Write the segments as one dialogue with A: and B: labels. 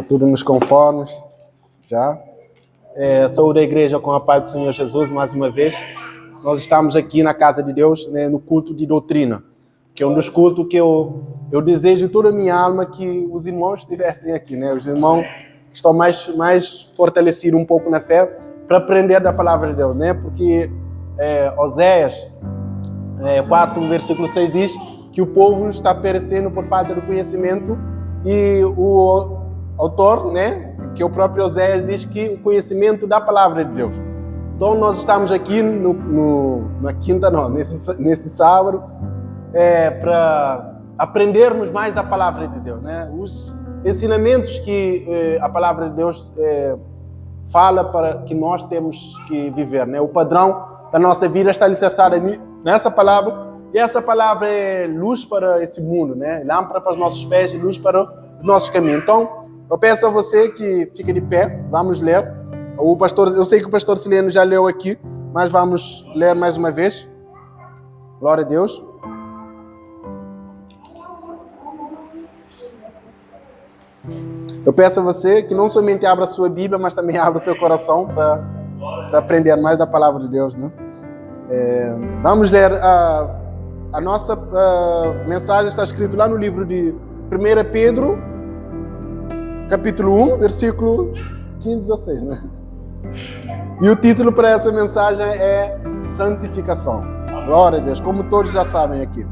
A: tudo nos conformes, já. Saúde a igreja com a paz do Senhor Jesus, mais uma vez. Nós estamos aqui na casa de Deus, né, no culto de doutrina, que é um dos cultos que eu desejo de toda a minha alma que os irmãos estivessem aqui, né? Os irmãos que estão mais fortalecidos um pouco na fé para aprender da palavra de Deus, né? Porque Oséias 4, versículo 6 diz que o povo está perecendo por falta de conhecimento e o autor, né, que é o próprio Oséias, diz que o conhecimento da palavra de Deus. Então nós estamos aqui nesse sábado para aprendermos mais da palavra de Deus, né? Os ensinamentos que a palavra de Deus fala para que nós temos que viver, né? O padrão da nossa vida está alicerçado nessa palavra, e essa palavra é luz para esse mundo, né? Lâmpada para os nossos pés e luz para os nossos caminhos. Então, eu peço a você que fique de pé, vamos ler. Eu sei que o pastor Sileno já leu aqui, mas vamos ler mais uma vez. Glória a Deus. Eu peço a você que não somente abra a sua Bíblia, mas também abra o seu coração para aprender mais da palavra de Deus, né? Vamos ler a nossa mensagem, está escrito lá no livro de 1 Pedro, capítulo 1, versículo 15 a 16, né? E o título para essa mensagem é Santificação. Glória a Deus, como todos já sabem aqui.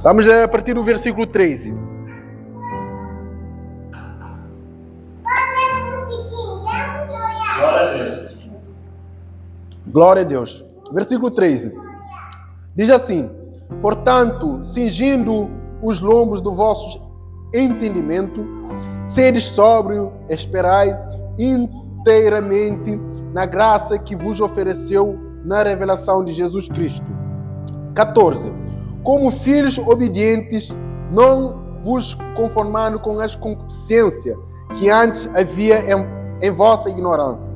A: Vamos ler a partir do versículo 13. Glória a Deus. Versículo 13. Diz assim: portanto, cingindo os lombos do vosso entendimento, sedes sóbrio, esperai inteiramente na graça que vos ofereceu na revelação de Jesus Cristo. 14. Como filhos obedientes, não vos conformando com as concupiscências que antes havia em vossa ignorância.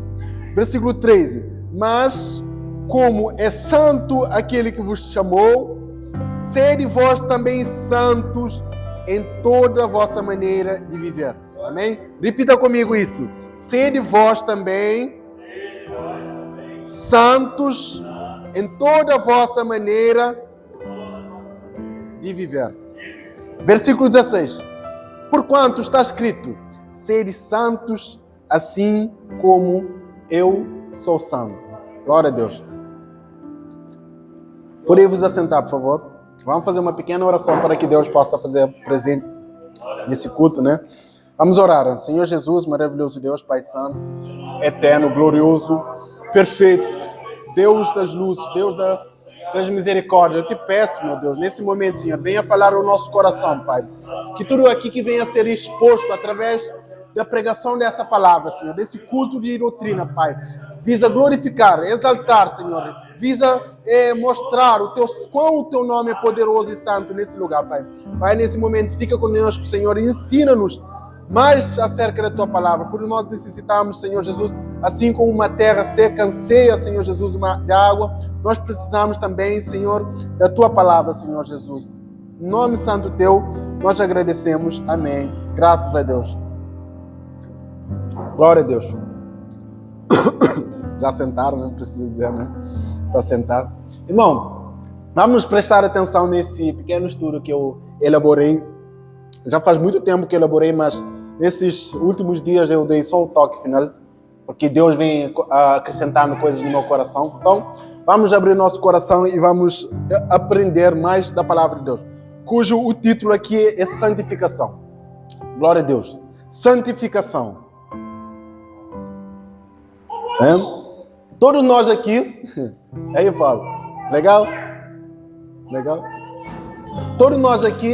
A: Versículo 13. Mas, como é santo aquele que vos chamou, sede vós também santos em toda a vossa maneira de viver. Amém? Repita comigo isso. Sede vós também santos em toda a vossa maneira de viver. Versículo 16. Porquanto está escrito: sede santos assim como eu sou santo. Glória a Deus. Podem vos assentar, por favor. Vamos fazer uma pequena oração para que Deus possa fazer presente nesse culto, né? Vamos orar. Senhor Jesus, maravilhoso Deus, Pai Santo, eterno, glorioso, perfeito, Deus das luzes, Deus das misericórdias. Eu te peço, meu Deus, nesse momento, Senhor, venha falar ao nosso coração, Pai. Que tudo aqui que venha a ser exposto através da pregação dessa palavra, Senhor, desse culto de doutrina, Pai, visa glorificar, exaltar, Senhor, visa mostrar quão o teu nome é poderoso e santo nesse lugar, Pai. Pai, nesse momento, fica conosco, Senhor, e ensina-nos mais acerca da tua palavra, porque nós necessitamos, Senhor Jesus, assim como uma terra seca anseia, Senhor Jesus, de água, nós precisamos também, Senhor, da tua palavra, Senhor Jesus. Em nome santo teu, nós te agradecemos. Amém. Graças a Deus. Glória a Deus. Já sentaram, não preciso dizer, né? Para sentar. Irmão, vamos prestar atenção nesse pequeno estudo que eu elaborei. Já faz muito tempo que eu elaborei, mas nesses últimos dias eu dei só o toque final, porque Deus vem acrescentando coisas no meu coração. Então, vamos abrir nosso coração e vamos aprender mais da palavra de Deus, cujo o título aqui é santificação. Glória a Deus. Santificação. Todos nós aqui... Aí, Paulo. Legal? Legal? Todos nós aqui,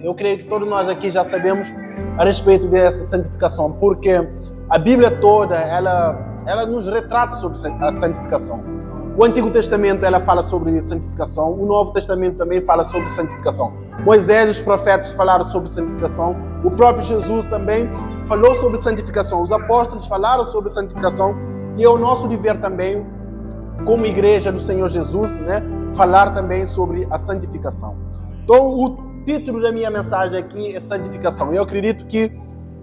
A: eu creio que todos nós aqui já sabemos a respeito dessa santificação, porque a Bíblia toda, ela nos retrata sobre a santificação. O Antigo Testamento, ela fala sobre santificação. O Novo Testamento também fala sobre santificação. Moisés e os profetas falaram sobre santificação. O próprio Jesus também falou sobre santificação. Os apóstolos falaram sobre santificação. E é o nosso dever também como igreja do Senhor Jesus, né, falar também sobre a santificação. Então, o título da minha mensagem aqui é santificação. Eu acredito que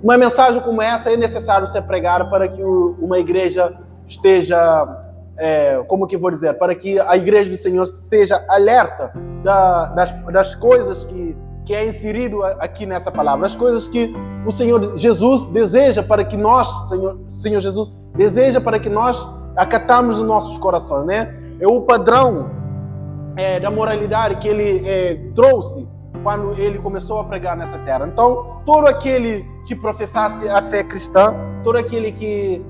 A: uma mensagem como essa é necessário ser pregada para que uma igreja esteja, como que vou dizer, para que a igreja do Senhor esteja alerta das coisas que é inserido aqui nessa palavra, as coisas que o Senhor Jesus deseja para que nós, Senhor Jesus, deseja para que nós acatamos nos nossos corações, né? É o padrão da moralidade que ele trouxe quando ele começou a pregar nessa terra. Então, todo aquele que professasse a fé cristã, todo aquele que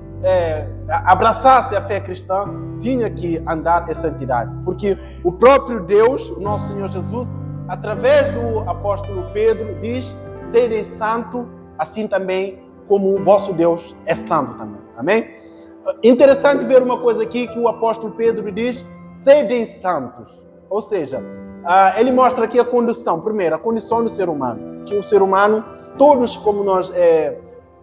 A: abraçasse a fé cristã, tinha que andar em santidade. Porque o próprio Deus, o nosso Senhor Jesus, através do apóstolo Pedro, diz: sede santo, assim também como o vosso Deus é santo também. Amém? Interessante ver uma coisa aqui que o apóstolo Pedro diz: sede santos. Ou seja, ele mostra aqui a condição, primeiro, a condição do ser humano. Que o ser humano, todos, como nós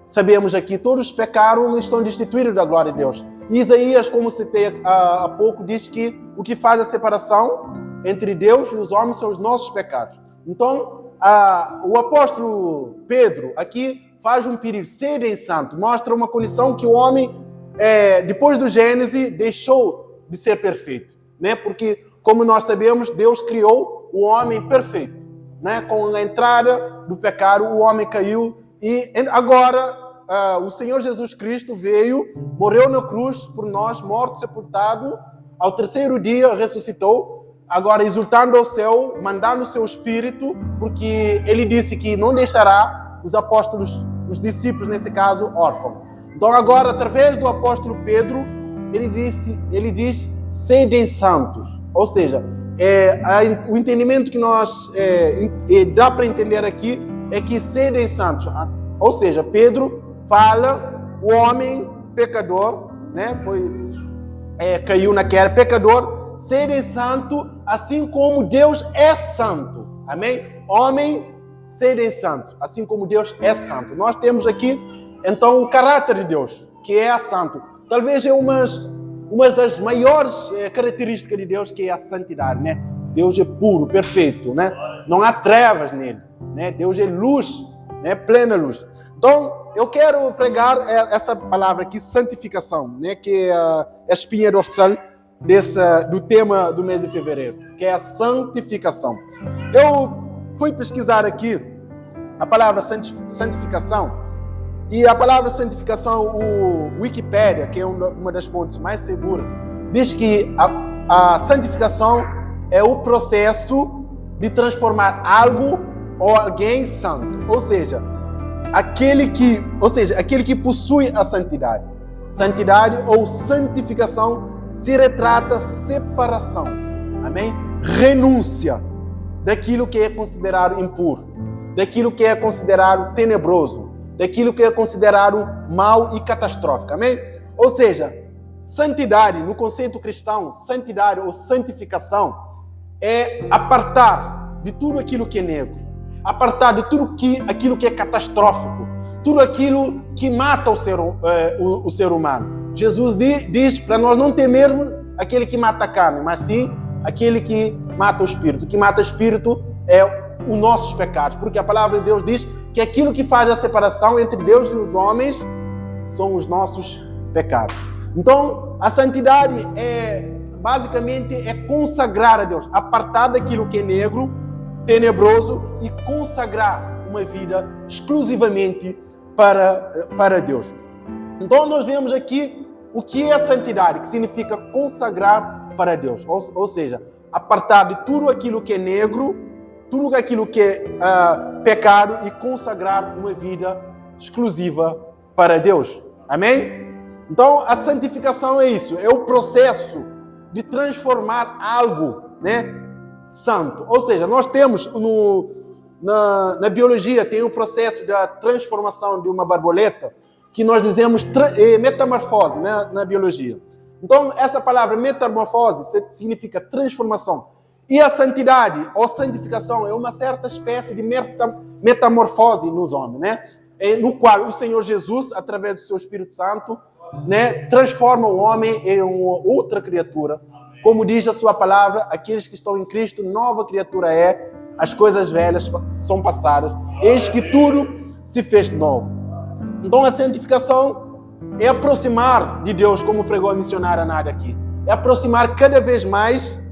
A: sabemos aqui, todos pecaram e estão destituídos da glória de Deus. E Isaías, como citei há pouco, diz que o que faz a separação entre Deus e os homens são os nossos pecados. Então, o apóstolo Pedro aqui faz um pedido: sede santo. Mostra uma condição que o homem, depois do Gênesis, deixou de ser perfeito, né? Porque, como nós sabemos, Deus criou o homem perfeito, né? Com a entrada do pecado, o homem caiu e agora o Senhor Jesus Cristo veio, morreu na cruz por nós, morto, sepultado, ao terceiro dia ressuscitou, agora exultando ao céu, mandando o seu Espírito, porque ele disse que não deixará os apóstolos, os discípulos nesse caso, órfãos. Então agora, através do apóstolo Pedro, ele diz: sede santos. Ou seja, o entendimento que nós dá para entender aqui é que sede santos. Ou seja, Pedro fala, o homem pecador, né, caiu na queda, pecador, sede santo, assim como Deus é santo. Amém? Homem, sede santo, assim como Deus é santo. Nós temos aqui, então, o caráter de Deus, que é santo. Talvez é uma das maiores características de Deus, que é a santidade, né? Deus é puro, perfeito, né? Não há trevas nele, né? Deus é luz, né? Plena luz. Então, eu quero pregar essa palavra aqui, santificação, né? Que é a espinha dorsal do tema do mês de fevereiro, que é a santificação. Eu fui pesquisar aqui a palavra santificação, e a palavra santificação, o Wikipédia, que é uma das fontes mais seguras, diz que a santificação é o processo de transformar algo ou alguém santo. Ou seja, aquele que possui a santidade. Santidade ou santificação se retrata separação. Amém? Renúncia daquilo que é considerado impuro, daquilo que é considerado tenebroso, daquilo que é considerado mal e catastrófico. Amém? Ou seja, santidade, no conceito cristão, santidade ou santificação é apartar de tudo aquilo que é negro, apartar de tudo aquilo que é catastrófico, tudo aquilo que mata o ser humano. Jesus diz para nós não temermos aquele que mata a carne, mas sim aquele que mata o espírito. O que mata o espírito é os nossos pecados, porque a palavra de Deus diz que aquilo que faz a separação entre Deus e os homens são os nossos pecados. Então, a santidade basicamente é consagrar a Deus, apartar daquilo que é negro, tenebroso, e consagrar uma vida exclusivamente para Deus. Então, nós vemos aqui o que é a santidade, que significa consagrar para Deus, ou seja, apartar de tudo aquilo que é negro, tudo aquilo que é pecado, e consagrar uma vida exclusiva para Deus. Amém? Então, a santificação é isso, é o processo de transformar algo, né, santo. Ou seja, nós temos na biologia, tem o processo da transformação de uma borboleta, que nós dizemos metamorfose, né, na biologia. Então, essa palavra metamorfose significa transformação. E a santidade ou santificação é uma certa espécie de metamorfose nos homens, né? No qual o Senhor Jesus, através do seu Espírito Santo, né, transforma o homem em uma outra criatura. Como diz a sua palavra, aqueles que estão em Cristo, nova criatura é, as coisas velhas são passadas, eis que tudo se fez novo. Então a santificação é aproximar de Deus, como pregou a missionária Nádia aqui. É aproximar cada vez mais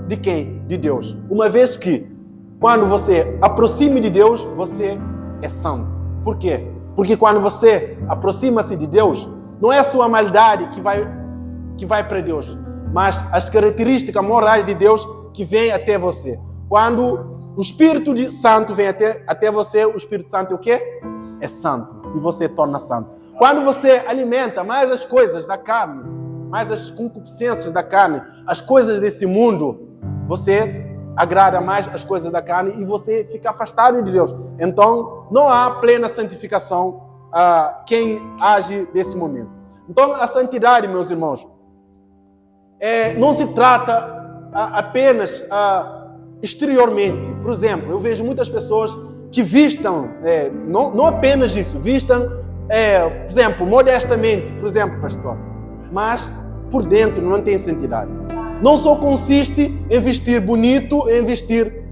A: de quem? De Deus. Uma vez que, quando você aproxime de Deus, você é santo. Por quê? Porque quando você aproxima-se de Deus, não é a sua maldade que vai para Deus, mas as características morais de Deus que vêm até você. Quando o Espírito Santo vem até você, o Espírito Santo é o quê? É santo. E você torna santo. Quando você alimenta mais as coisas da carne, mais as concupiscências da carne, as coisas desse mundo, você agrada mais as coisas da carne e você fica afastado de Deus. Então, não há plena santificação quem age desse momento. Então, a santidade, meus irmãos, não se trata apenas exteriormente. Por exemplo, eu vejo muitas pessoas que vistam, não apenas isso, vistam, por exemplo, modestamente, por exemplo, pastor, mas por dentro não tem santidade. Não só consiste em vestir bonito, em vestir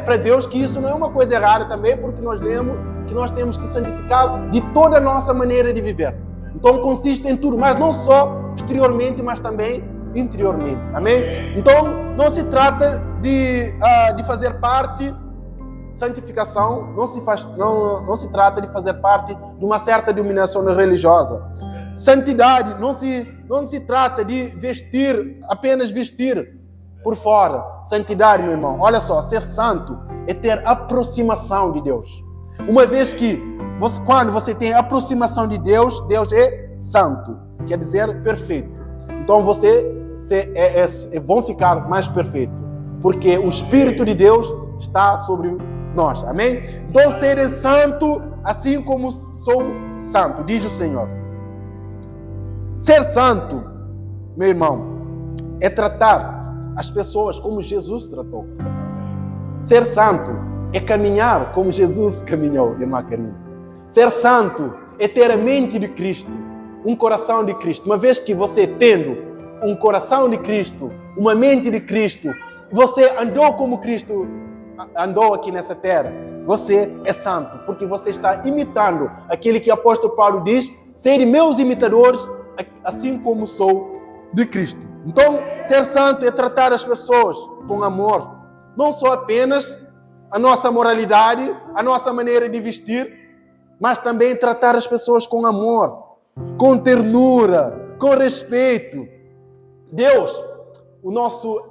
A: para Deus, que isso não é uma coisa errada também, porque nós lemos que nós temos que santificar de toda a nossa maneira de viver. Então consiste em tudo, mas não só exteriormente, mas também interiormente. Amém? Então não se trata de fazer parte, santificação, não se trata de fazer parte de uma certa denominação religiosa. Santidade não se trata de vestir, apenas vestir por fora. Santidade, meu irmão, olha só, ser santo é ter aproximação de Deus. Uma vez que, quando você tem aproximação de Deus, Deus é santo, quer dizer perfeito. Então vão ficar mais perfeitos, porque o Espírito de Deus está sobre nós, amém? Então serem santo, assim como sou santo, diz o Senhor. Ser santo, meu irmão, é tratar as pessoas como Jesus tratou. Ser santo é caminhar como Jesus caminhou, irmã Karina. Ser santo é ter a mente de Cristo, um coração de Cristo. Uma vez que você tendo um coração de Cristo, uma mente de Cristo, você andou como Cristo andou aqui nessa terra, você é santo, porque você está imitando aquele que o apóstolo Paulo diz, serem meus imitadores, assim como sou de Cristo. Então, ser santo é tratar as pessoas com amor, não só apenas a nossa moralidade, a nossa maneira de vestir, mas também tratar as pessoas com amor, com ternura, com respeito. Deus, o nosso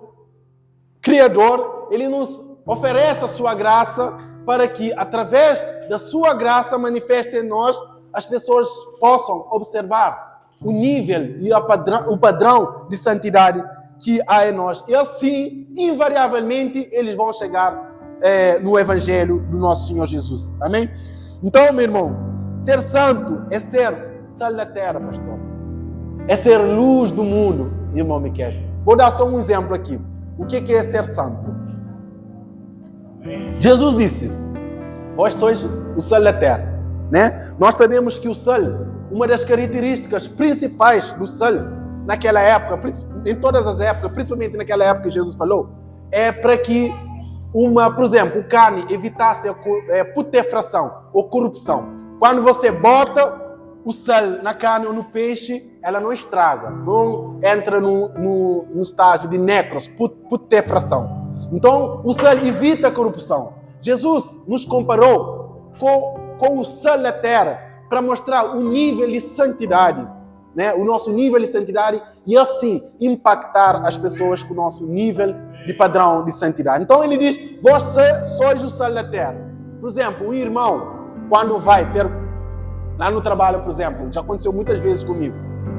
A: Criador, Ele nos oferece a sua graça para que, através da sua graça, manifeste em nós, as pessoas possam observar o nível e o padrão de santidade que há em nós. E assim, invariavelmente, eles vão chegar no Evangelho do nosso Senhor Jesus. Amém? Então, meu irmão, ser santo é ser sal da terra, pastor. É ser luz do mundo, irmão Miquel. Vou dar só um exemplo aqui. O que é ser santo? Jesus disse, vós sois o sal da terra, né? Nós sabemos que o sal, uma das características principais do sal, naquela época, em todas as épocas, principalmente naquela época que Jesus falou, é para que por exemplo, carne evitasse a putrefação ou corrupção. Quando você bota o sal na carne ou no peixe, ela não estraga, não entra no estágio de necros, putrefação. Então, o sal evita a corrupção. Jesus nos comparou com o sal da terra para mostrar o nível de santidade, né? O nosso nível de santidade e assim impactar as pessoas com o nosso nível de padrão de santidade. Então ele diz, vós sois o sal da terra. Por exemplo, um irmão, quando vai ter, lá no trabalho, por exemplo, já aconteceu muitas vezes comigo,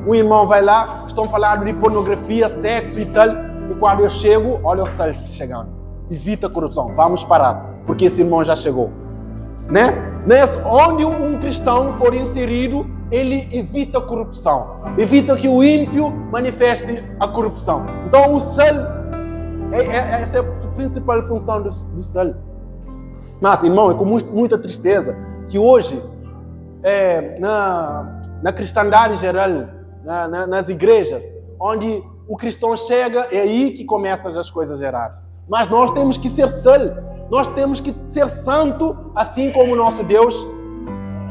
A: um irmão vai lá, estão falando de pornografia, sexo e tal, e quando eu chego, olha o sal chegando, evita a corrupção, vamos parar, porque esse irmão já chegou, né? Onde um cristão for inserido, ele evita a corrupção, evita que o ímpio manifeste a corrupção. Então o sal, essa é a principal função do sal. Mas, irmão, é com muita tristeza que hoje, na cristandade geral, nas igrejas, onde o cristão chega, é aí que começam as coisas erradas. Mas nós temos que ser sal, nós temos que ser santo, assim como o nosso Deus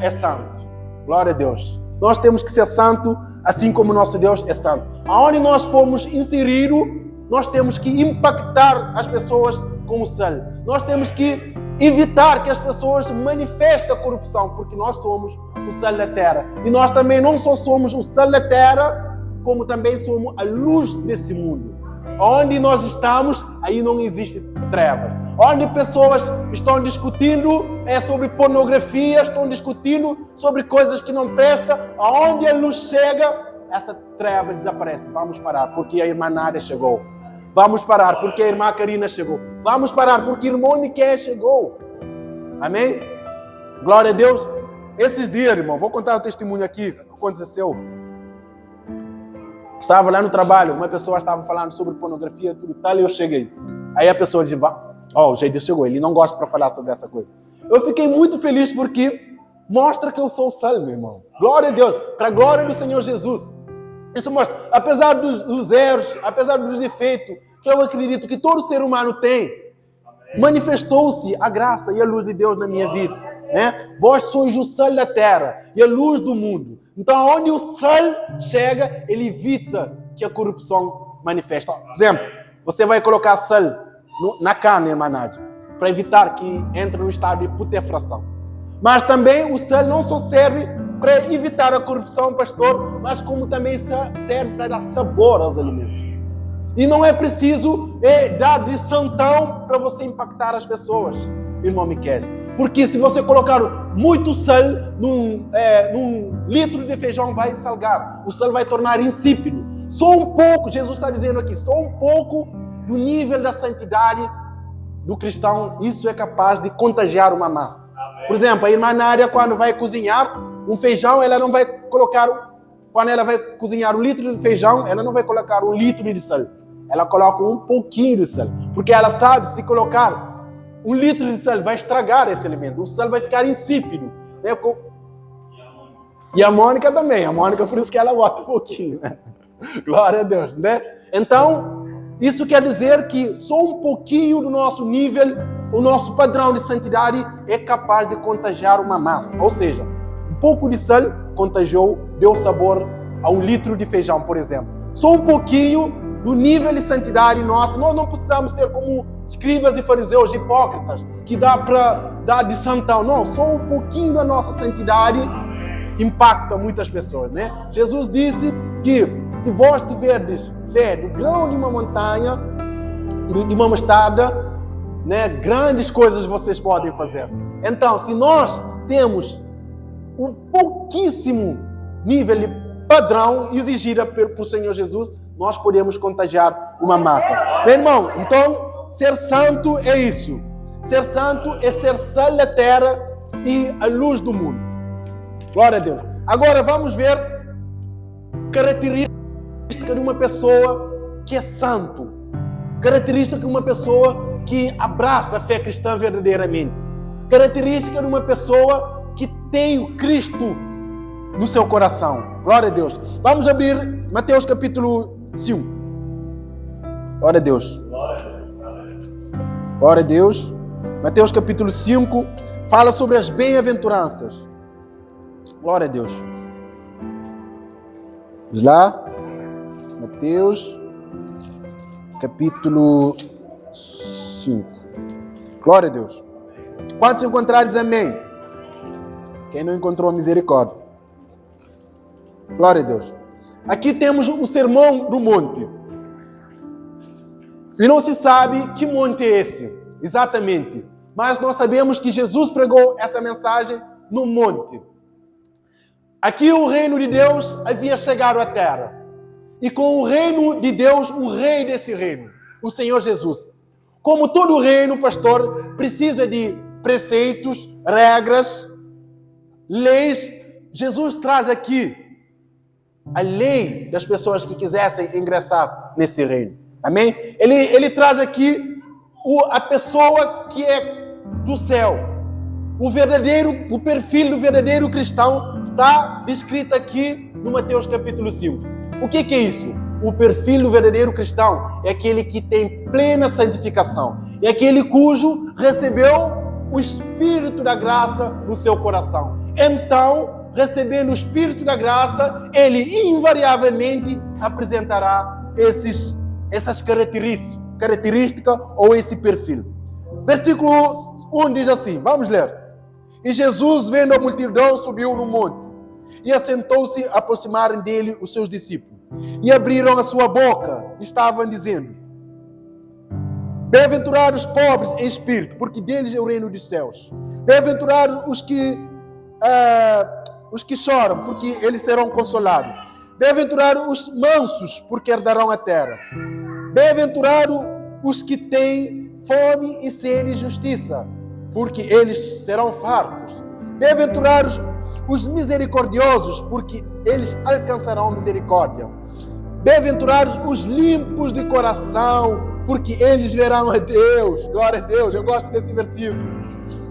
A: é santo. Glória a Deus. Nós temos que ser santo, assim como o nosso Deus é santo. Aonde nós formos inseridos, nós temos que impactar as pessoas com o sal. Nós temos que evitar que as pessoas manifestem a corrupção, porque nós somos o sal da terra. E nós também não só somos o sal da terra, como também somos a luz desse mundo. Onde nós estamos, aí não existe trevas. Onde pessoas estão discutindo sobre pornografia, estão discutindo sobre coisas que não prestam, aonde a luz chega, essa treva desaparece. Vamos parar, porque a irmã Nádia chegou. Vamos parar, porque a irmã Karina chegou. Vamos parar, porque o irmão Niqué chegou. Amém? Glória a Deus. Esses dias, irmão, vou contar o testemunho aqui, o que aconteceu. Estava lá no trabalho, uma pessoa estava falando sobre pornografia, tudo tal, e eu cheguei. Aí a pessoa disse, o Jair chegou, ele não gosta para falar sobre essa coisa. Eu fiquei muito feliz porque mostra que eu sou sal, meu irmão. Glória a Deus, para a glória do Senhor Jesus. Isso mostra, apesar dos erros, apesar dos defeitos, que eu acredito que todo ser humano tem, manifestou-se a graça e a luz de Deus na minha vida. Né? Vós sois o sal da terra e a luz do mundo. Então, onde o sal chega, ele evita que a corrupção manifeste. Por exemplo, você vai colocar sal na carne, irmã Nádia, para evitar que entre no estado de putrefação. Mas também o sal não só serve para evitar a corrupção, pastor, mas como também serve para dar sabor aos alimentos. E não é preciso dar de santão para você impactar as pessoas, irmão Miquel. Porque se você colocar muito sal num litro de feijão, vai salgar. O sal vai tornar insípido. Só um pouco, Jesus está dizendo aqui, só um pouco do nível da santidade do cristão, isso é capaz de contagiar uma massa. Amém. Por exemplo, a irmã Nádia, quando vai cozinhar um feijão, ela não vai colocar, quando ela vai cozinhar 1 litro de feijão, ela não vai colocar 1 litro de sal. Ela coloca um pouquinho de sal. Porque ela sabe, se colocar 1 litro de sal, vai estragar esse alimento. O sal vai ficar insípido. Né? E a Mônica também. A Mônica, por isso que ela bota um pouquinho. Né? Glória a Deus. Né? Então, isso quer dizer que só um pouquinho do nosso nível, o nosso padrão de santidade é capaz de contagiar uma massa. Ou seja, um pouco de sal contagiou, deu sabor a 1 litro de feijão, por exemplo. Só um pouquinho do nível de santidade nosso. Nós não precisamos ser como escribas e fariseus hipócritas, que dá para dar de santão. Não, só um pouquinho da nossa santidade impacta muitas pessoas, né? Jesus disse que se vós tiverdes fé do grão de uma montanha, de uma mostarda, né, grandes coisas vocês podem fazer. Então, se nós temos um pouquíssimo nível de padrão exigido pelo Senhor Jesus, nós podemos contagiar uma massa. Meu irmão, então, ser santo é isso. Ser santo é ser sal da terra e a luz do mundo. Glória a Deus. Agora vamos ver característica de uma pessoa que é santo. Característica de uma pessoa que abraça a fé cristã verdadeiramente. Característica de uma pessoa que tem o Cristo no seu coração. Glória a Deus. Vamos abrir Mateus capítulo 5. Glória a Deus. Glória a Deus. Mateus capítulo 5 fala sobre as bem-aventuranças. Glória a Deus. Vamos lá. Mateus capítulo 5. Glória a Deus. Quantos encontrares, amém? Quem não encontrou, misericórdia. Glória a Deus. Aqui temos o sermão do monte. E não se sabe que monte é esse, exatamente. Mas nós sabemos que Jesus pregou essa mensagem no monte. Aqui o reino de Deus havia chegado à terra. E com o reino de Deus, o rei desse reino, o Senhor Jesus. Como todo reino, pastor, precisa de preceitos, regras, leis. Jesus traz aqui a lei das pessoas que quisessem ingressar nesse reino. Amém? Ele traz aqui a pessoa que é do céu. O perfil do verdadeiro cristão está descrito aqui no Mateus capítulo 5. O que é isso? O perfil do verdadeiro cristão é aquele que tem plena santificação. É aquele cujo recebeu o Espírito da graça no seu coração. Então, recebendo o Espírito da graça, ele invariavelmente apresentará essas características ou esse perfil. Versículo 1 diz assim, vamos ler. E Jesus, vendo a multidão, subiu no monte e assentou-se, aproximaram dele os seus discípulos. E abriram a sua boca, estavam dizendo: bem-aventurados os pobres em espírito, porque deles é o reino dos céus. Bem-aventurados os que choram, porque eles serão consolados. Bem-aventurados os mansos, porque herdarão a terra. Bem-aventurados os que têm fome e sede de justiça, porque eles serão fartos. Bem-aventurados os misericordiosos, porque eles alcançarão misericórdia. Bem-aventurados os limpos de coração, porque eles verão a Deus. Glória a Deus, eu gosto desse versículo.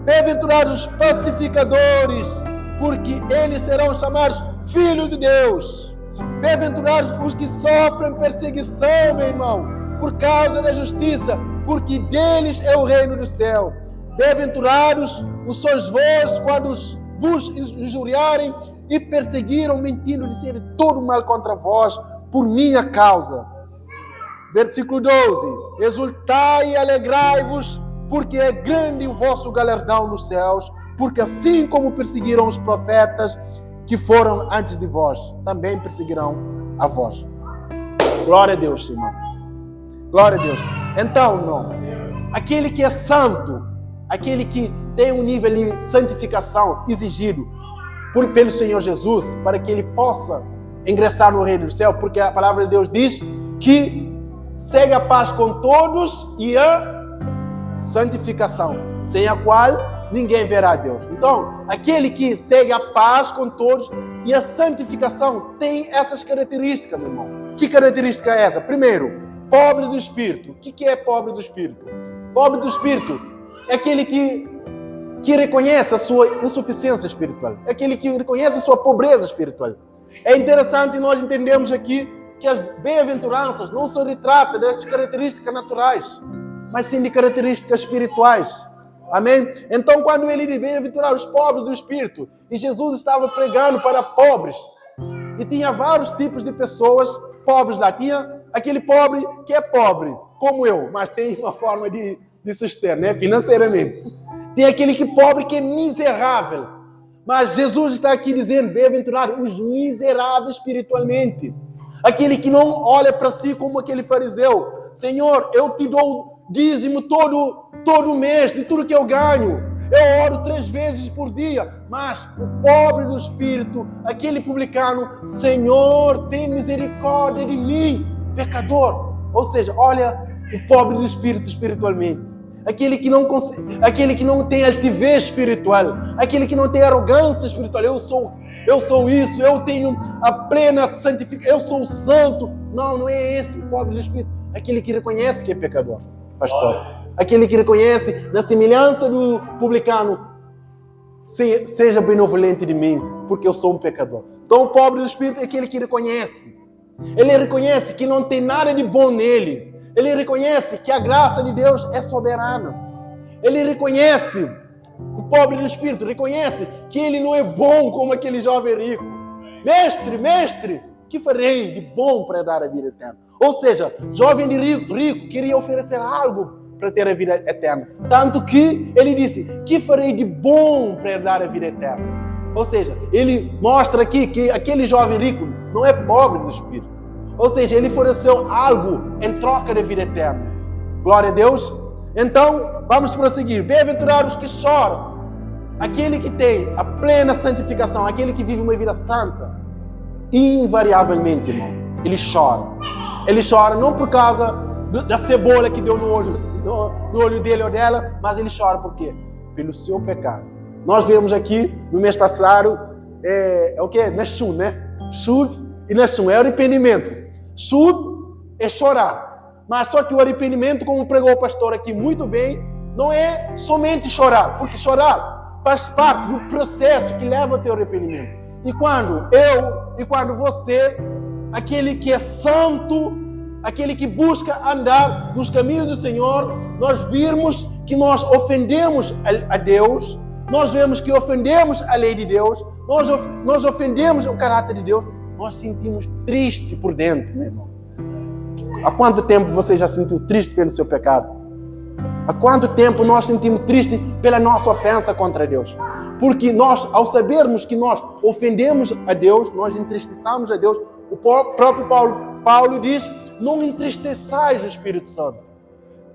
A: Bem-aventurados os pacificadores, porque eles serão chamados filhos de Deus. Bem-aventurados os que sofrem perseguição, meu irmão, por causa da justiça, porque deles é o reino do céu. Bem-aventurados sois vós quando vos injuriarem e perseguiram, mentindo, disserem todo mal contra vós, por minha causa. Versículo 12. Exultai e alegrai-vos, porque é grande o vosso galardão nos céus, porque assim como perseguiram os profetas que foram antes de vós, também perseguirão a vós. Glória a Deus, irmão. Glória a Deus. Então, irmão, aquele que é santo, aquele que tem um nível de santificação exigido pelo Senhor Jesus, para que ele possa ingressar no reino do céu, porque a palavra de Deus diz que segue a paz com todos e a santificação, sem a qual ninguém verá a Deus. Então, aquele que segue a paz com todos e a santificação tem essas características, meu irmão. Que característica é essa? Primeiro, pobre do espírito. O que é pobre do espírito? Pobre do espírito é aquele que reconhece a sua insuficiência espiritual. É aquele que reconhece a sua pobreza espiritual. É interessante nós entendermos aqui que as bem-aventuranças não se retratam das características naturais, mas sim de características espirituais. Amém? Então, quando ele diz bem-aventurados os pobres do espírito, e Jesus estava pregando para pobres, e tinha vários tipos de pessoas pobres lá. Tinha aquele pobre que é pobre, como eu, mas tem uma forma de suster, né? Financeiramente. Tem aquele que pobre que é miserável. Mas Jesus está aqui dizendo, bem-aventurados os miseráveis espiritualmente. Aquele que não olha para si como aquele fariseu. Senhor, eu te dou dízimo todo mês de tudo que eu ganho. Eu oro 3 vezes por dia. Mas o pobre do espírito, aquele publicano, Senhor, tem misericórdia de mim, pecador. Ou seja, olha o pobre do espírito espiritualmente. Aquele que não tem altivez espiritual, aquele que não tem arrogância espiritual. Eu sou isso, eu tenho a plena santificação, eu sou santo. Não é esse o pobre do espírito. Aquele que reconhece que é pecador, pastor. Aquele que reconhece, na semelhança do publicano, seja benevolente de mim, porque eu sou um pecador. Então o pobre do espírito é aquele que reconhece. Ele reconhece que não tem nada de bom nele. Ele reconhece que a graça de Deus é soberana. Ele reconhece, o pobre do espírito reconhece que ele não é bom como aquele jovem rico. Mestre, que farei de bom para dar a vida eterna? Ou seja, jovem de rico queria oferecer algo para ter a vida eterna. Tanto que ele disse, que farei de bom para dar a vida eterna? Ou seja, ele mostra aqui que aquele jovem rico não é pobre do espírito. Ou seja, ele ofereceu algo em troca da vida eterna. Glória a Deus. Então, vamos prosseguir. Bem-aventurados que choram. Aquele que tem a plena santificação, aquele que vive uma vida santa, invariavelmente, irmão, ele chora. Ele chora não por causa da cebola que deu no olho dele ou dela, mas ele chora por quê? Pelo seu pecado. Nós vemos aqui, no mês passado, o quê? Nashum, né? Shuv e Nashum, é arrependimento. Shuv é chorar. Mas só que o arrependimento, como pregou o pastor aqui muito bem, não é somente chorar, porque chorar faz parte do processo que leva ao teu arrependimento. E quando você, aquele que é santo, aquele que busca andar nos caminhos do Senhor, nós virmos que nós ofendemos a Deus, nós vemos que ofendemos a lei de Deus, nós ofendemos o caráter de Deus, nós sentimos triste por dentro, meu irmão. Há quanto tempo você já sentiu triste pelo seu pecado? Há quanto tempo nós sentimos triste pela nossa ofensa contra Deus? Porque nós, ao sabermos que nós ofendemos a Deus, nós entristeçamos a Deus. O próprio Paulo diz, não entristeçais o Espírito Santo.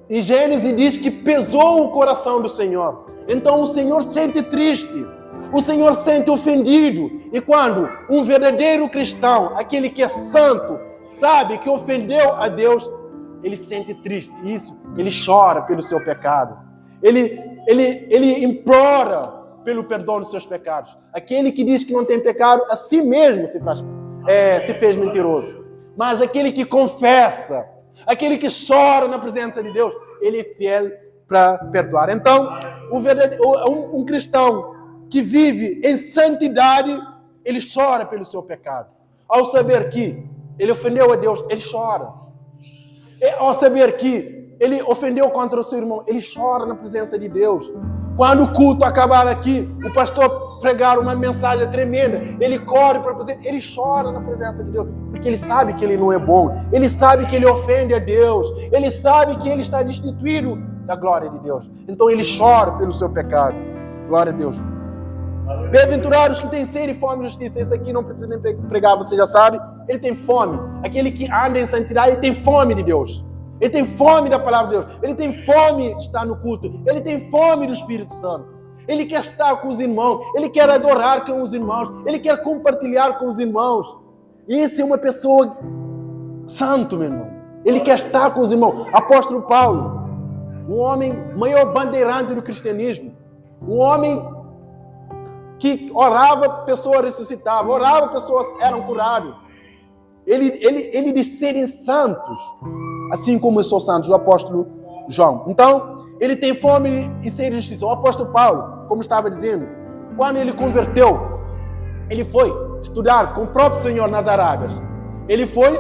A: Em Gênesis diz que pesou o coração do Senhor. Então o Senhor sente triste, o Senhor sente ofendido. E quando um verdadeiro cristão, aquele que é santo, sabe que ofendeu a Deus, ele sente triste. Isso, ele chora pelo seu pecado. Ele implora pelo perdão dos seus pecados. Aquele que diz que não tem pecado, a si mesmo se fez mentiroso. Mas aquele que confessa, aquele que chora na presença de Deus, ele é fiel para perdoar. Então, um cristão que vive em santidade, ele chora pelo seu pecado. Ao saber que ele ofendeu a Deus, ele chora. Ao saber que ele ofendeu contra o seu irmão, ele chora na presença de Deus. Quando o culto acabar aqui, o pastor pregar uma mensagem tremenda, ele corre para a presença, ele chora na presença de Deus, porque ele sabe que ele não é bom, ele sabe que ele ofende a Deus, ele sabe que ele está destituído da glória de Deus. Então ele chora pelo seu pecado. Glória a Deus. Bem-aventurados que têm sede e fome de justiça. Esse aqui não precisa nem pregar, você já sabe. Ele tem fome. Aquele que anda em santidade, ele tem fome de Deus. Ele tem fome da palavra de Deus. Ele tem fome de estar no culto. Ele tem fome do Espírito Santo. Ele quer estar com os irmãos. Ele quer adorar com os irmãos. Ele quer compartilhar com os irmãos. E esse é uma pessoa santo, meu irmão. Ele quer estar com os irmãos. Apóstolo Paulo, um homem maior bandeirante do cristianismo. Um homem que orava, pessoas ressuscitavam. Orava, pessoas eram curadas. Ele de serem santos, assim como eu sou santo, o apóstolo João. Então, ele tem fome e sede de justiça. O apóstolo Paulo, como estava dizendo, quando ele converteu, ele foi estudar com o próprio Senhor nas Arábias. Ele foi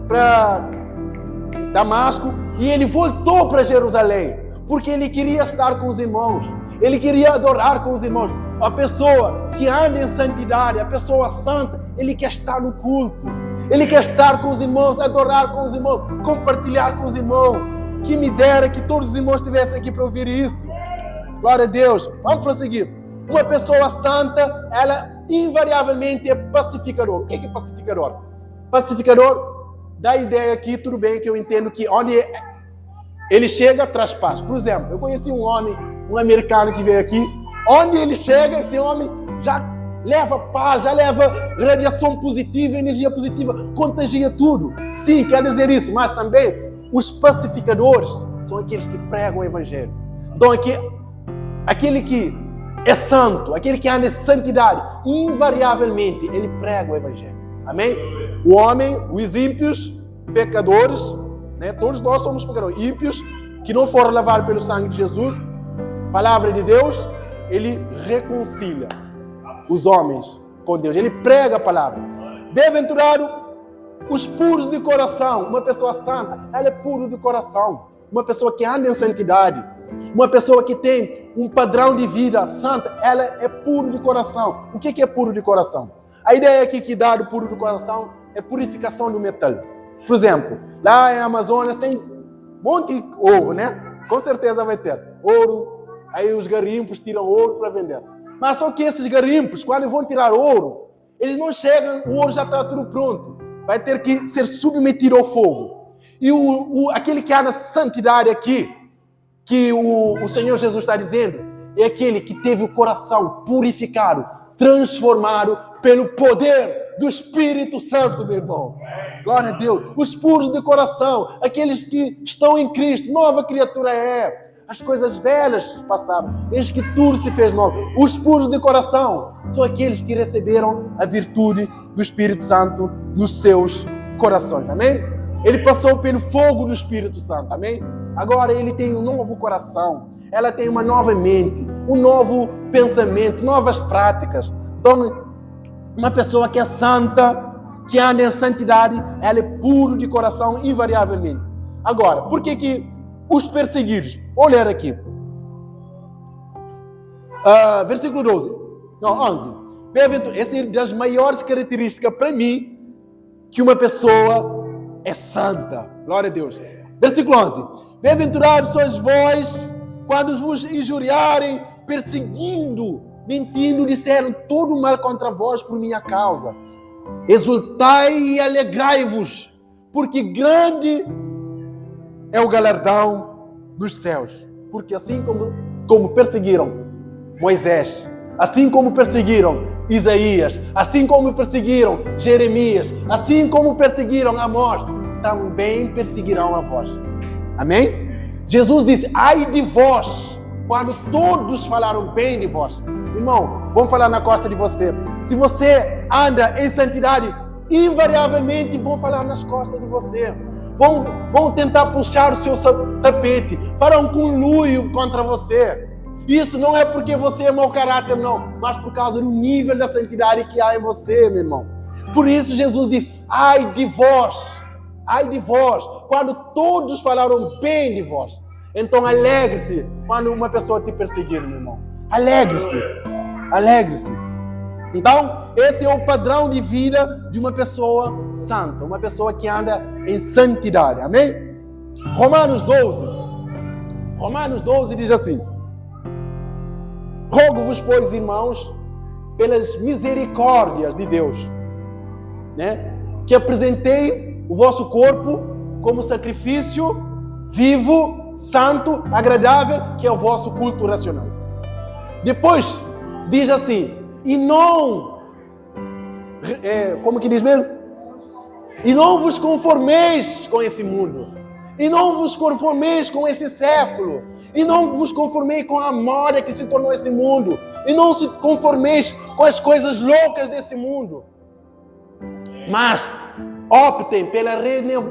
A: para Damasco e ele voltou para Jerusalém, porque ele queria estar com os irmãos. Ele queria adorar com os irmãos. A pessoa que anda em santidade, a pessoa santa, ele quer estar no culto. Ele quer estar com os irmãos, adorar com os irmãos, compartilhar com os irmãos. Que me dera que todos os irmãos estivessem aqui para ouvir isso. Glória a Deus. Vamos prosseguir. Uma pessoa santa, ela invariavelmente é pacificador. O que é pacificador? Pacificador dá a ideia aqui, tudo bem que eu entendo que onde ele chega, traz paz. Por exemplo, eu conheci um homem, um americano que veio aqui. Onde ele chega, esse homem já leva paz, já leva radiação positiva, energia positiva, contagia tudo. Sim, quer dizer isso, mas também os pacificadores são aqueles que pregam o Evangelho. Então, aquele que é santo, aquele que anda em santidade, invariavelmente, ele prega o Evangelho. Amém? O homem, os ímpios, pecadores, né? Todos nós somos pecadores. Ímpios que não foram lavados pelo sangue de Jesus, palavra de Deus, ele reconcilia os homens com Deus. Ele prega a palavra. Bem-aventurado os puros de coração. Uma pessoa santa, ela é pura de coração. Uma pessoa que anda em santidade. Uma pessoa que tem um padrão de vida santa, ela é puro de coração. O que é puro de coração? A ideia aqui que dá do puro de coração é purificação do metal. Por exemplo, lá em Amazonas tem um monte de ouro, né? Com certeza vai ter ouro. Aí os garimpos tiram ouro para vender. Mas só que esses garimpos, quando vão tirar ouro, eles não chegam, o ouro já está tudo pronto. Vai ter que ser submetido ao fogo. E aquele que há na santidade aqui, que o Senhor Jesus está dizendo, é aquele que teve o coração purificado, transformado pelo poder do Espírito Santo, meu irmão. Glória a Deus. Os puros de coração, aqueles que estão em Cristo, nova criatura é. As coisas velhas passaram, eis que tudo se fez novo. Os puros de coração são aqueles que receberam a virtude do Espírito Santo nos seus corações, amém? Ele passou pelo fogo do Espírito Santo, amém? Agora ele tem um novo coração, ela tem uma nova mente, um novo pensamento, novas práticas. Então, Uma pessoa que é santa, que anda em santidade, ela é puro de coração, invariavelmente. Agora, por que os perseguidos? Olha aqui. Versículo 11. Essa é uma das maiores características para mim que uma pessoa é santa. Glória a Deus. Versículo 11. Bem-aventurados sois vós quando vos injuriarem, perseguindo, mentindo, disseram todo mal contra vós por minha causa. Exultai e alegrai-vos, porque grande é o galardão nos céus. Porque assim como perseguiram Moisés, assim como perseguiram Isaías, assim como perseguiram Jeremias, assim como perseguiram Amós, também perseguirão a vós. Amém? Jesus disse, ai de vós, quando todos falaram bem de vós. Irmão, vão falar na costa de você. Se você anda em santidade, invariavelmente vão falar nas costas de você. Vão tentar puxar o seu tapete, farão conluio contra você. Isso não é porque você é mau caráter, não, mas por causa do nível da santidade que há em você, meu irmão. Por isso Jesus diz, ai de vós, quando todos falaram bem de vós. Então alegre-se quando uma pessoa te perseguir, meu irmão. Alegre-se. Então, esse é o padrão de vida de uma pessoa santa, uma pessoa que anda em santidade. Amém? Romanos 12 diz assim, rogo-vos, pois, irmãos, pelas misericórdias de Deus, né, que apresentei o vosso corpo como sacrifício vivo, santo, agradável, que é o vosso culto racional. Depois, diz assim, e não, como que diz mesmo? E não vos conformeis com esse mundo, e não vos conformeis com esse século, e não vos conformeis com a moda que se tornou esse mundo, e não se conformeis com as coisas loucas desse mundo, mas optem pela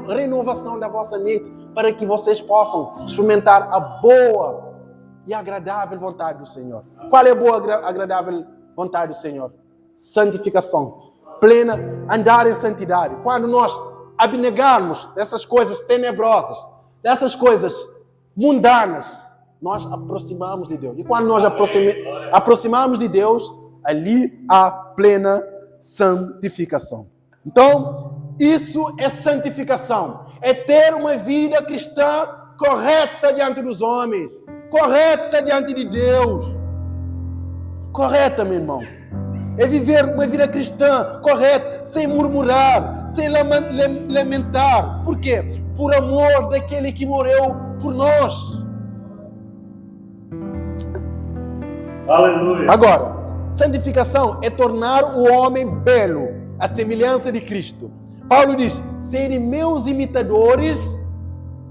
A: renovação da vossa mente, para que vocês possam experimentar a boa e agradável vontade do Senhor. Qual é a boa e agradável vontade do Senhor? Santificação plena, andar em santidade. Quando nós abnegarmos dessas coisas tenebrosas, dessas coisas mundanas, nós aproximamos de Deus. E quando nós aproximamos de Deus, ali há plena santificação. Então, isso é santificação. É ter uma vida cristã correta diante dos homens, correta diante de Deus. Correta, meu irmão. É viver uma vida cristã correta, sem murmurar, sem lamentar. Por quê? Por amor daquele que morreu por nós.
B: Aleluia.
A: Agora, santificação é tornar o homem belo, à semelhança de Cristo. Paulo diz, serem meus imitadores,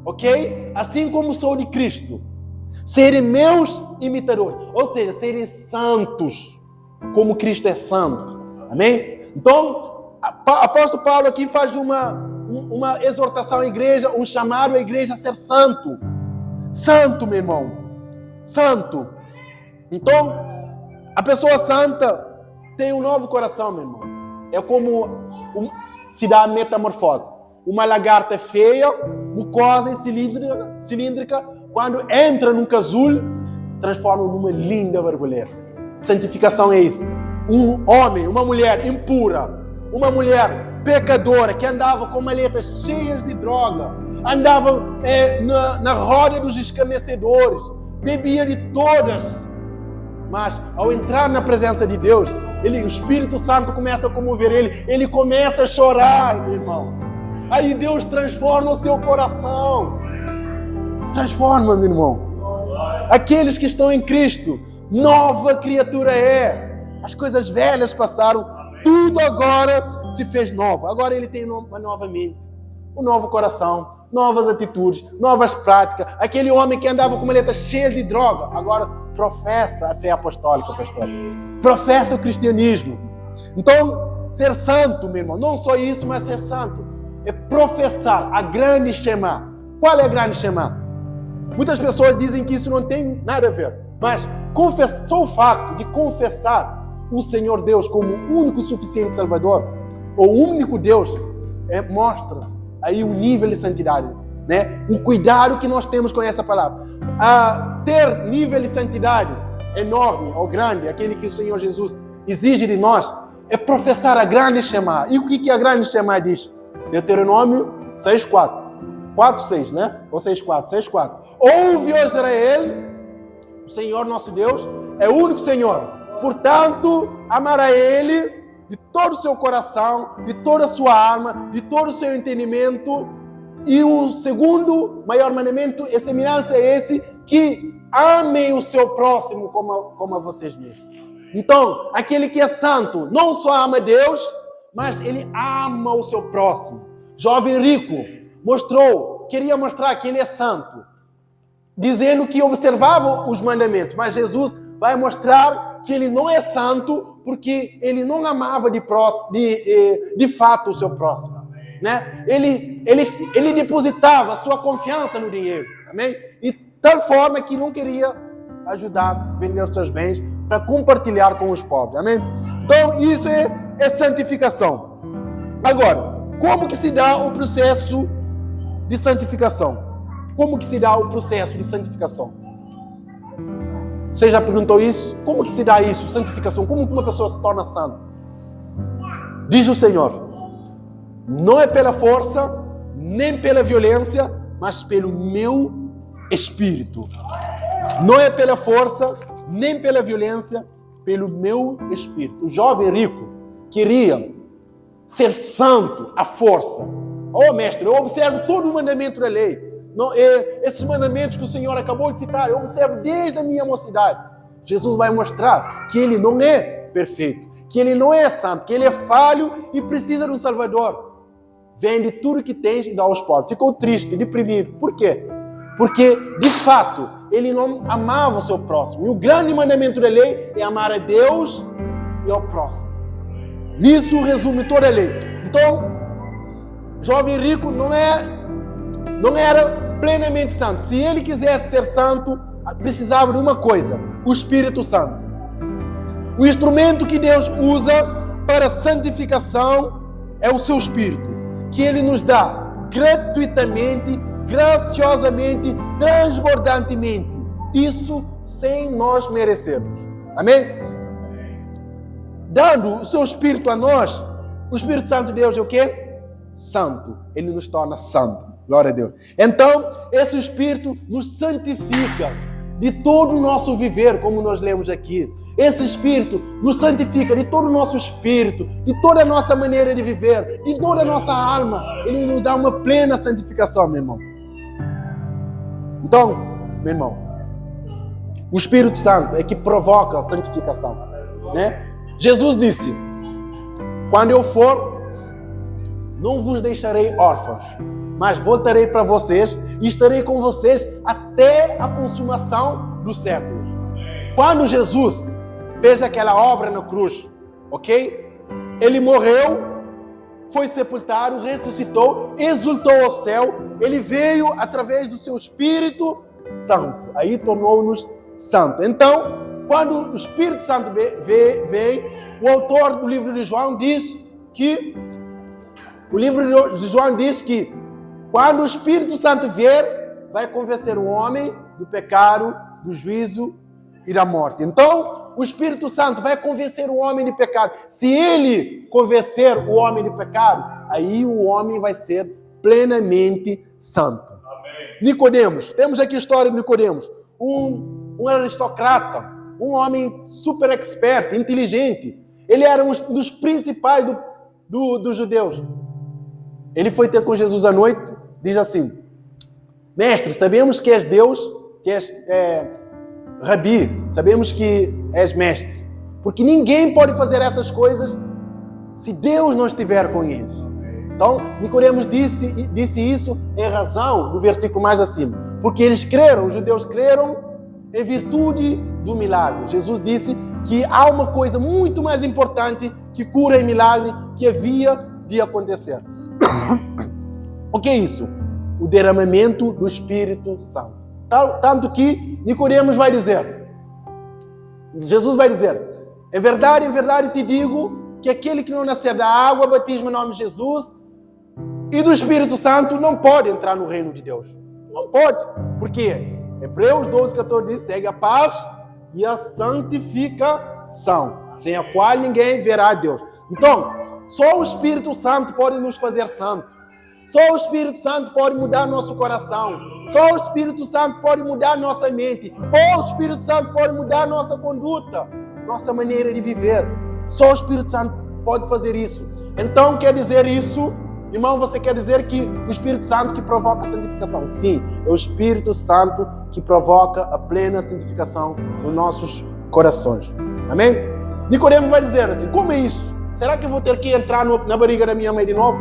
A: ok? Assim como sou de Cristo. Serem meus imitadores, ou seja, serem santos, como Cristo é santo. Amém? Então, o apóstolo Paulo aqui faz uma exortação à igreja, um chamado à igreja a ser santo. Santo, meu irmão. Santo. Então, a pessoa santa tem um novo coração, meu irmão. É como se dá a metamorfose. Uma lagarta feia, mucosa e cilíndrica, quando entra num casulo, transforma numa linda borboleta. Santificação é isso. Um homem, uma mulher impura, uma mulher pecadora que andava com maletas cheias de droga, andava na roda dos escarnecedores, bebia de todas. Mas ao entrar na presença de Deus, o Espírito Santo começa a comover ele começa a chorar, meu irmão. Aí Deus transforma o seu coração. Transforma, meu irmão. Aqueles que estão em Cristo, nova criatura é. As coisas velhas passaram, tudo agora se fez novo. Agora ele tem uma nova mente, um novo coração, novas atitudes, novas práticas. Aquele homem que andava com maleta cheia de droga, agora professa a fé apostólica, pastor. Professa o cristianismo. Então, ser santo, meu irmão, não só isso, mas ser santo é professar a grande Shema. Qual é a grande Shema? Muitas pessoas dizem que isso não tem nada a ver, mas só o facto de confessar o Senhor Deus como o único e suficiente Salvador, ou o único Deus, mostra aí o nível de santidade, né? O cuidado que nós temos com essa palavra. A ter nível de santidade enorme ou grande, aquele que o Senhor Jesus exige de nós, é professar a grande Shema. E o que a grande Shema diz? Deuteronômio 6:4. 4:6, né? Ou 6:4, 6:4. Ouve, ó Israel, o Senhor nosso Deus é o único Senhor. Portanto, amará Ele de todo o seu coração, de toda a sua alma, de todo o seu entendimento. E o segundo maior mandamento é semelhante a esse, que amem o seu próximo como a vocês mesmos. Então, aquele que é santo não só ama Deus, mas ele ama o seu próximo. Jovem rico queria mostrar que ele é santo, dizendo que observava os mandamentos, mas Jesus vai mostrar que ele não é santo porque ele não amava de fato o seu próximo, né? Ele depositava sua confiança no dinheiro, amém? E tal forma que não queria ajudar a vender os seus bens para compartilhar com os pobres, amém? Então isso é santificação. Agora, como que se dá o processo de santificação? Como que se dá o processo de santificação? Você já perguntou isso? Como que se dá isso, santificação? Como que uma pessoa se torna santa? Diz o Senhor, não é pela força, nem pela violência, mas pelo meu Espírito. Não é pela força, nem pela violência, pelo meu Espírito. O jovem rico queria ser santo à força. Mestre, eu observo todo o mandamento da lei. Esses mandamentos que o Senhor acabou de citar, eu observo desde a minha mocidade. Jesus vai mostrar que ele não é perfeito, que ele não é santo, que ele é falho e precisa de um Salvador. Vende tudo que tens e dá aos pobres. Ficou triste, deprimido. Por quê? Porque, de fato, ele não amava o seu próximo. E o grande mandamento da lei é amar a Deus e ao próximo. Nisso resume toda a lei. Então, jovem rico não era plenamente santo. Se ele quisesse ser santo, precisava de uma coisa: o Espírito Santo. O instrumento que Deus usa para a santificação é o seu Espírito, que ele nos dá gratuitamente, graciosamente, transbordantemente. Isso sem nós merecermos. Amém? Dando o seu Espírito a nós, o Espírito Santo de Deus é o quê? Santo. Ele nos torna santo. Glória a Deus. Então, esse Espírito nos santifica de todo o nosso viver, como nós lemos aqui. Esse Espírito nos santifica de todo o nosso espírito, de toda a nossa maneira de viver, de toda a nossa alma. Ele nos dá uma plena santificação, meu irmão. Então, meu irmão, o Espírito Santo é que provoca a santificação, né? Jesus disse: quando eu for, não vos deixarei órfãos, mas voltarei para vocês e estarei com vocês até a consumação dos séculos. Quando Jesus fez aquela obra na cruz, ok? Ele morreu, foi sepultado, ressuscitou, exultou ao céu. Ele veio através do seu Espírito Santo. Aí tornou-nos santos. Então, quando o Espírito Santo veio, o autor do livro de João diz que quando o Espírito Santo vier, vai convencer o homem do pecado, do juízo e da morte. Então, o Espírito Santo vai convencer o homem de pecado. Se ele convencer o homem de pecado, aí o homem vai ser plenamente santo. Amém. Nicodemos, temos aqui a história de Nicodemos, um aristocrata, um homem super expert, inteligente. Ele era um dos principais dos judeus. Ele foi ter com Jesus à noite, diz assim: mestre, sabemos que és Deus, que és Rabi, sabemos que és mestre, porque ninguém pode fazer essas coisas se Deus não estiver com eles. Então, Nicodemos disse isso em razão do versículo mais acima, porque eles creram, os judeus creram em virtude do milagre. Jesus disse que há uma coisa muito mais importante que cura e milagre que havia de acontecer. O que é isso? O derramamento do Espírito Santo. Tanto que Nicodemos vai dizer, Jesus vai dizer: Em verdade te digo que aquele que não nascer da água, batismo em nome de Jesus e do Espírito Santo não pode entrar no reino de Deus. Não pode. Por quê? Hebreus 12:14 diz: segue a paz e a santificação, sem a qual ninguém verá a Deus. Então, só o Espírito Santo pode nos fazer santos. Só o Espírito Santo pode mudar nosso coração. Só o Espírito Santo pode mudar nossa mente. Só o Espírito Santo pode mudar nossa conduta, nossa maneira de viver. Só o Espírito Santo pode fazer isso. Então, quer dizer isso, irmão, você quer dizer que o Espírito Santo que provoca a santificação? Sim, é o Espírito Santo que provoca a plena santificação nos nossos corações. Amém? Nicodemo vai dizer assim: como é isso? Será que eu vou ter que entrar na barriga da minha mãe de novo?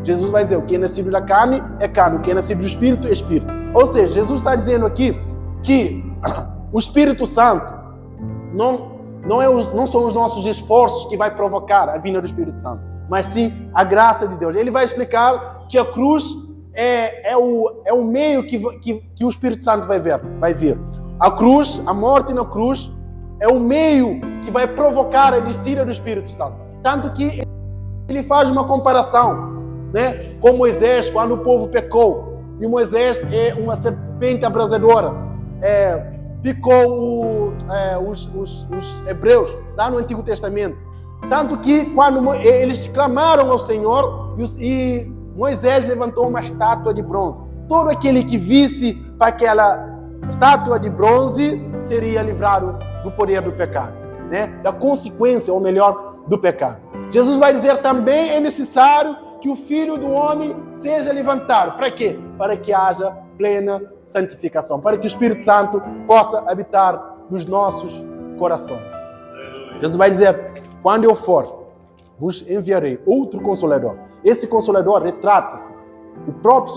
A: Jesus vai dizer: o que é nascido da carne é carne, o que é nascido do Espírito é Espírito. Ou seja, Jesus está dizendo aqui que o Espírito Santo não são os nossos esforços que vai provocar a vinda do Espírito Santo, mas sim a graça de Deus. Ele vai explicar que a cruz é o meio que o Espírito Santo vai vir. A cruz, a morte na cruz, é o meio que vai provocar a descida do Espírito Santo. Tanto que ele faz uma comparação, né, com Moisés, quando o povo pecou. E Moisés é uma serpente abrasadora. Picou os hebreus lá no Antigo Testamento. Tanto que quando eles clamaram ao Senhor e Moisés levantou uma estátua de bronze. Todo aquele que visse para aquela estátua de bronze seria livrado do poder do pecado, né? Da consequência, ou melhor, do pecado. Jesus vai dizer também: é necessário que o Filho do Homem seja levantado. Para quê? Para que haja plena santificação, para que o Espírito Santo possa habitar nos nossos corações. Jesus vai dizer: quando eu for, vos enviarei outro Consolador. Esse Consolador retrata-se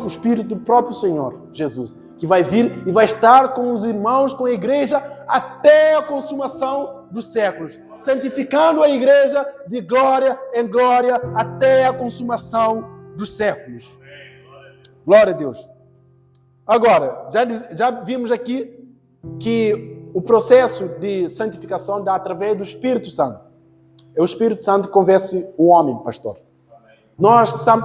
A: o Espírito do próprio Senhor Jesus, que vai vir e vai estar com os irmãos, com a igreja, até a consumação dos séculos, santificando a igreja de glória em glória até a consumação dos séculos. Glória a Deus. Agora, já vimos aqui que o processo de santificação dá através do Espírito Santo. É o Espírito Santo que convence o homem, pastor.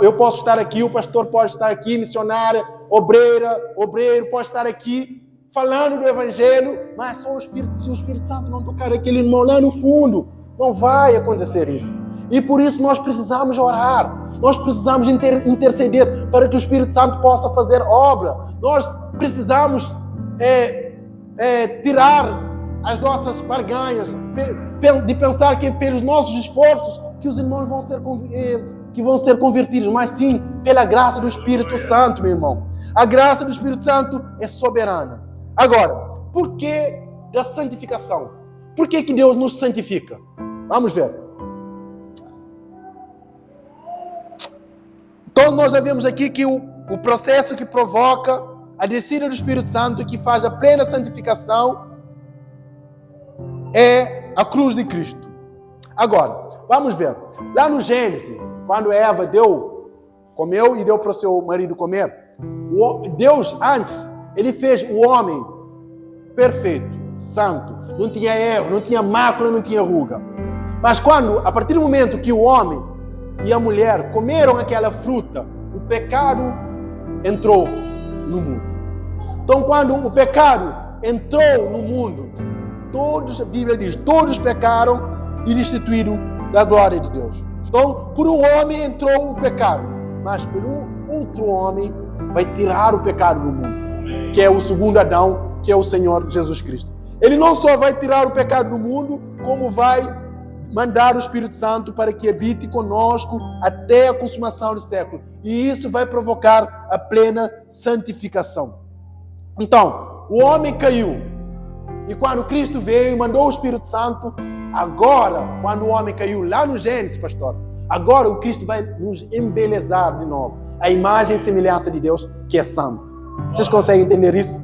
A: Eu posso estar aqui, o pastor pode estar aqui, missionária, obreiro pode estar aqui falando do Evangelho, mas só se o Espírito Santo não tocar aquele irmão lá no fundo, não vai acontecer isso. E por isso nós precisamos orar, nós precisamos interceder para que o Espírito Santo possa fazer obra. Nós precisamos tirar as nossas barganhas, de pensar que pelos nossos esforços que os irmãos vão ser convertidos, mas sim pela graça do Espírito Santo, meu irmão. A graça do Espírito Santo é soberana. Agora, por que da santificação? Por que Deus nos santifica? Vamos ver. Então, nós já vimos aqui que o processo que provoca a descida do Espírito Santo, que faz a plena santificação, é a cruz de Cristo. Agora, vamos ver. Lá no Gênesis, quando Eva comeu e deu para o seu marido comer, Deus antes, ele fez o homem perfeito, santo, não tinha erro, não tinha mácula, não tinha ruga. Mas a partir do momento que o homem e a mulher comeram aquela fruta, o pecado entrou no mundo. Então, quando o pecado entrou no mundo, a Bíblia diz, todos pecaram e destituíram da glória de Deus. Então, por um homem entrou o pecado, mas por um outro homem vai tirar o pecado do mundo, que é o segundo Adão, que é o Senhor Jesus Cristo. Ele não só vai tirar o pecado do mundo, como vai mandar o Espírito Santo para que habite conosco até a consumação do século. E isso vai provocar a plena santificação. Então, o homem caiu. E quando Cristo veio e mandou o Espírito Santo, agora, quando o homem caiu lá no Gênesis, pastor, agora o Cristo vai nos embelezar de novo. A imagem e semelhança de Deus, que é santo. Vocês conseguem entender isso?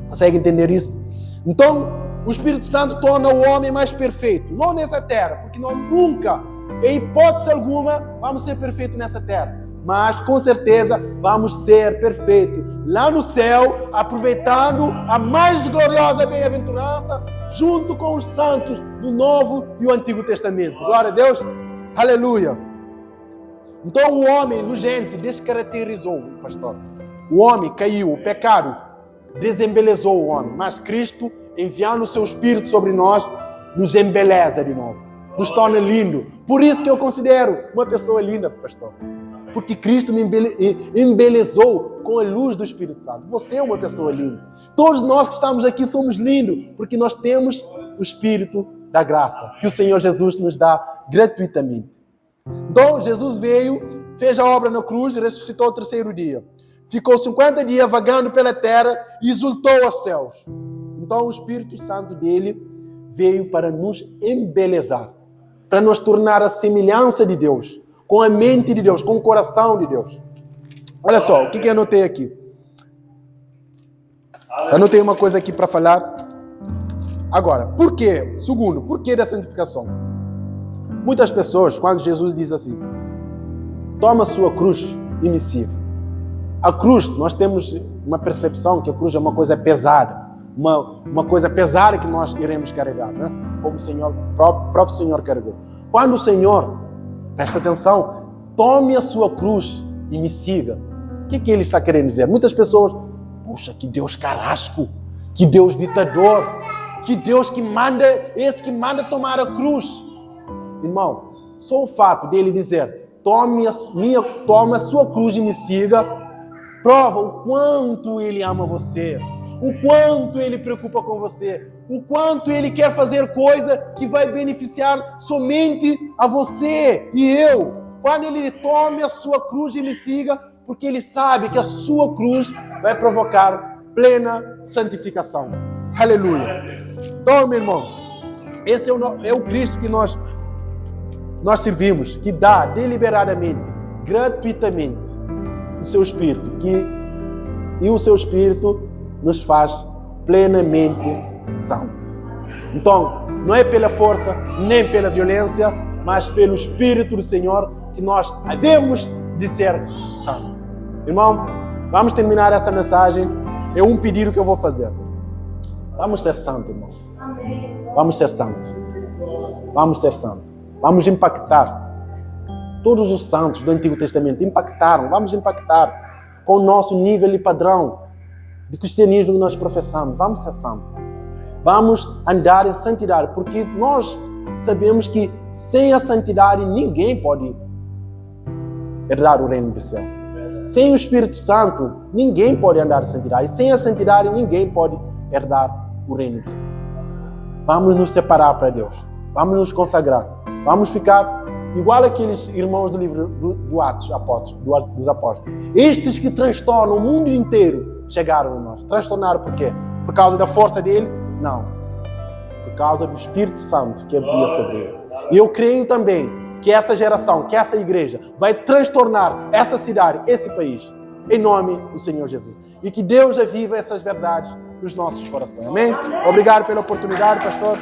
A: Conseguem entender isso? Então, o Espírito Santo torna o homem mais perfeito. Não nessa terra, porque nós nunca, em hipótese alguma, vamos ser perfeitos nessa terra. mas com certeza vamos ser perfeitos lá no céu, aproveitando a mais gloriosa bem-aventurança junto com os santos do Novo e o Antigo Testamento. Glória a Deus. Aleluia. Então o homem no Gênesis descaracterizou o pastor. O homem caiu, o pecado desembelezou o homem, mas Cristo, enviando o seu Espírito sobre nós, nos embeleza de novo, nos torna lindo. Por isso que eu considero uma pessoa linda, pastor. Porque Cristo me embelezou com a luz do Espírito Santo. Você é uma pessoa linda. Todos nós que estamos aqui somos lindos, porque nós temos o Espírito da graça, que o Senhor Jesus nos dá gratuitamente. Então, Jesus veio, fez a obra na cruz e ressuscitou ao terceiro dia. Ficou 50 dias vagando pela terra e exultou aos céus. Então, o Espírito Santo dele veio para nos embelezar, para nos tornar a semelhança de Deus, com a mente de Deus, com o coração de Deus. Olha só, o que eu anotei aqui? Anotei uma coisa aqui para falar. Agora, por quê? Segundo, por que da santificação? Muitas pessoas, quando Jesus diz assim, toma a sua cruz e me siga. A cruz, nós temos uma percepção que a cruz é uma coisa pesada, uma coisa pesada que nós iremos carregar, né? Como o próprio Senhor carregou. Quando o Senhor, presta atenção, tome a sua cruz e me siga. O que ele está querendo dizer? Muitas pessoas, puxa, que Deus carrasco, que Deus ditador, que Deus que manda, esse que manda tomar a cruz. Irmão, só o fato dele dizer, tome a sua cruz e me siga, prova o quanto ele ama você, o quanto ele preocupa com você, o quanto ele quer fazer coisa que vai beneficiar somente a você e eu. Quando ele tome a sua cruz e me siga, porque ele sabe que a sua cruz vai provocar plena santificação. Aleluia. Então, meu irmão, esse é o Cristo que nós servimos, que dá deliberadamente, gratuitamente, o seu Espírito, e o seu Espírito nos faz plenamente santos. Então, não é pela força, nem pela violência, mas pelo Espírito do Senhor que nós havemos de ser santos. Irmão, vamos terminar essa mensagem. É um pedido que eu vou fazer. Vamos ser santos, irmão. Vamos ser santos. Vamos ser santos. Vamos impactar. Todos os santos do Antigo Testamento impactaram. Vamos impactar com o nosso nível e padrão de cristianismo que nós professamos. Vamos ser santos. Vamos andar em santidade, porque nós sabemos que sem a santidade ninguém pode herdar o reino do céu. Sem o Espírito Santo, ninguém pode andar em santidade. Sem a santidade, ninguém pode herdar o reino do céu. Vamos nos separar para Deus. Vamos nos consagrar. Vamos ficar igual aqueles irmãos do livro do Atos dos Apóstolos. Estes que transtornam o mundo inteiro chegaram a nós. Transtornaram por quê? Por causa da força dele? Não. Por causa do Espírito Santo que havia sobre ele. E eu creio também que essa geração, que essa igreja vai transtornar essa cidade, esse país, em nome do Senhor Jesus. E que Deus aviva essas verdades nos nossos corações. Amém? Obrigado pela oportunidade, pastor.